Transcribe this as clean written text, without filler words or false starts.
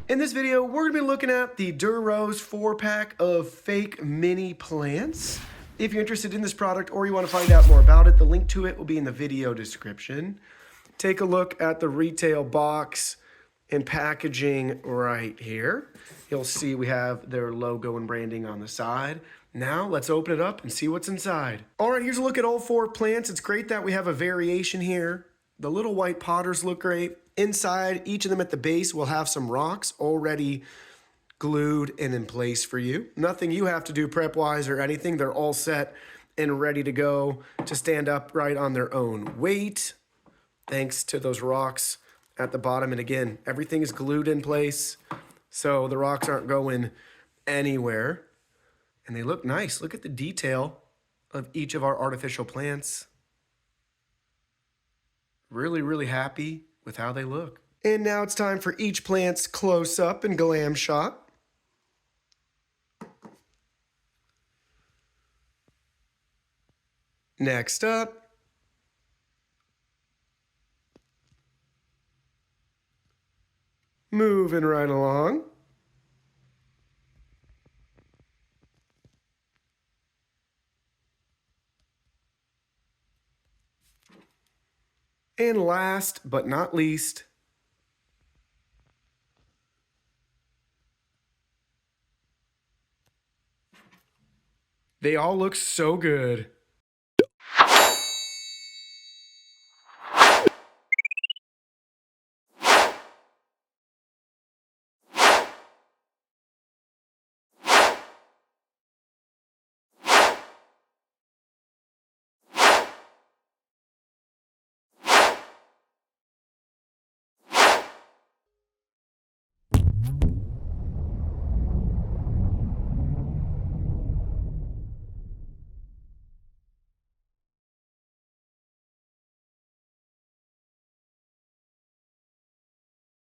In this video, we're going to be looking at the Durrose 4-pack of fake mini plants. If you're interested in this product or you want to find out more about it, the link to it will be in the video description. Take a look at the retail box and packaging right here. You'll see we have their logo and branding on the side. Now let's open it up and see what's inside. All right, here's a look at all 4 plants. It's great that we have a variation here. The little white potters look great. Inside, each of them at the base will have some rocks already glued and in place for you. Nothing you have to do prep-wise or anything. They're all set and ready to go to stand upright on their own weight, thanks to those rocks at the bottom. And again, everything is glued in place, so the rocks aren't going anywhere. And they look nice. Look at the detail of each of our artificial plants. Really, really happy with how they look. And now it's time for each plant's close-up and glam shot. Next up, moving right along. And last but not least, they all look so good.